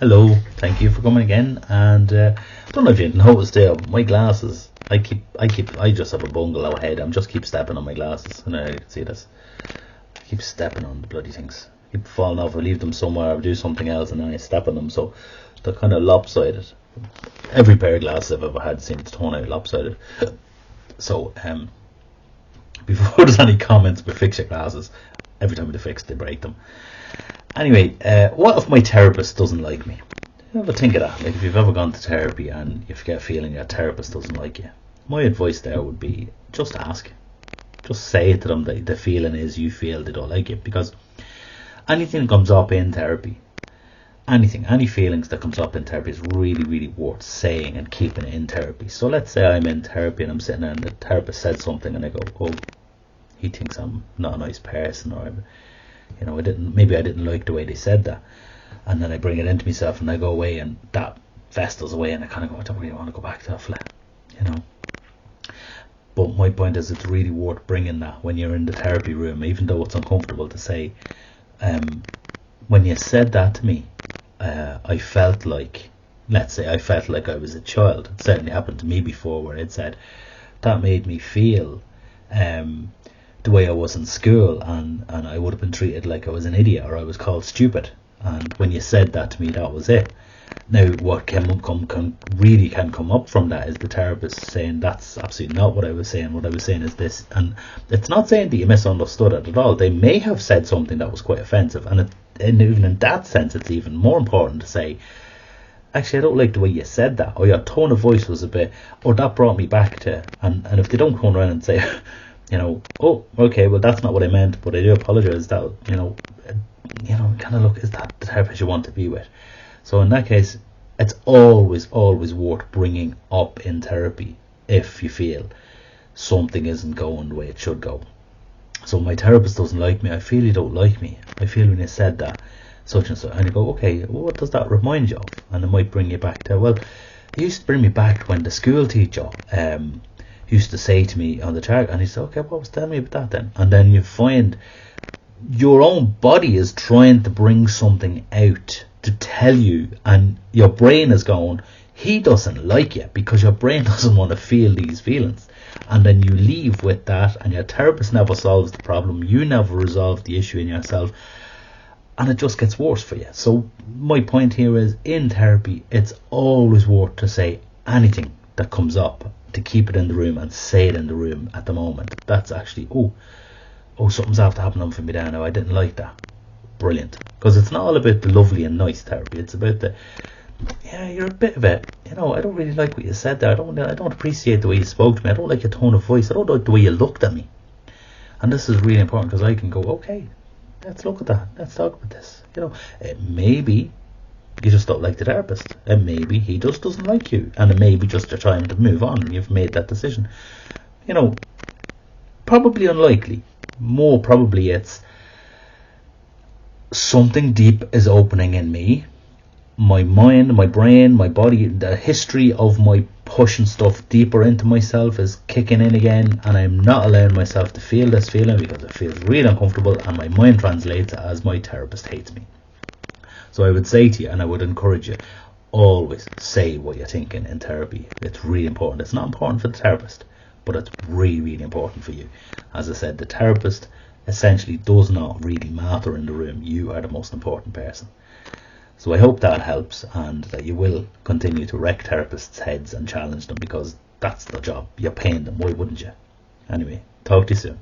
Hello, thank you for coming again. And don't know if you noticed there, my glasses. I just have a bungalow head. I'm just keep stepping on my glasses, and I can see this. I keep stepping on the bloody things. I keep falling off. I leave them somewhere. I do something else, and then I step on them. So they're kind of lopsided. Every pair of glasses I've ever had seems to turn out lopsided. So before there's any comments about fix your glasses, every time they fix, they break them. Anyway, what if my therapist doesn't like me? You ever think of that? Like, if you've ever gone to therapy and you get a feeling your therapist doesn't like you, my advice there would be just ask. Just say to them that the feeling is you feel they don't like you, because anything that comes up in therapy, any feelings that comes up in therapy is really, really worth saying and keeping it in therapy. So let's say I'm in therapy and I'm sitting there and the therapist said something and I go, oh, he thinks I'm not a nice person, or I didn't like the way they said that, and then I bring it into myself and I go away and that festers away and I kind of go, I don't really want to go back to that flat, But my point is, it's really worth bringing that when you're in the therapy room, even though it's uncomfortable to say. When you said that to me, I felt like, let's say I felt like I was a child. It certainly happened to me before, where it said that made me feel the way I was in school, and I would have been treated like I was an idiot, or I was called stupid. And when you said that to me, that was it. Now, what can come up from that is the therapist saying that's absolutely not what I was saying. What I was saying is this, and it's not saying that you misunderstood it at all. They may have said something that was quite offensive, and even in that sense, it's even more important to say, actually, I don't like the way you said that, or your tone of voice was a bit, or that brought me back to, and if they don't turn around and say, oh, okay, well, that's not what I meant, but I do apologize, that, kind of look, is that the therapist you want to be with? So in that case, it's always worth bringing up in therapy if you feel something isn't going the way it should go. So my therapist doesn't like me. I feel you don't like me. I feel when you said that, such and such. And you go, okay, what does that remind you of? And it might bring you back to, well, it used to bring me back when the school teacher used to say to me on the chart, and he said, okay, what was telling me about that then? And then you find your own body is trying to bring something out to tell you, and your brain is going, he doesn't like you, because your brain doesn't want to feel these feelings. And then you leave with that, and your therapist never solves the problem, you never resolve the issue in yourself, and it just gets worse for you. So my point here is, in therapy, it's always worth to say anything that comes up, to keep it in the room and say it in the room at the moment. That's actually, oh, something's after happening for me there now, I didn't like that. Brilliant. Because it's not all about the lovely and nice therapy, it's about the, you're a bit of it, I don't really like what you said there, I don't appreciate the way you spoke to me, I don't like your tone of voice, I don't like the way you looked at me. And this is really important, because I can go, okay, let's look at that, let's talk about this. Maybe you just don't like the therapist, and maybe he just doesn't like you, and it may be just you're trying to move on and you've made that decision. Probably unlikely. More probably it's something deep is opening in me. My mind, my brain, my body, the history of my pushing stuff deeper into myself is kicking in again, and I'm not allowing myself to feel this feeling because it feels really uncomfortable, and my mind translates it as my therapist hates me. So I would say to you, and I would encourage you, always say what you're thinking in therapy. It's really important. It's not important for the therapist, but it's really, really important for you. As I said, the therapist essentially does not really matter in the room. You are the most important person. So I hope that helps, and that you will continue to wreck therapists' heads and challenge them, because that's their job. You're paying them. Why wouldn't you? Anyway, talk to you soon.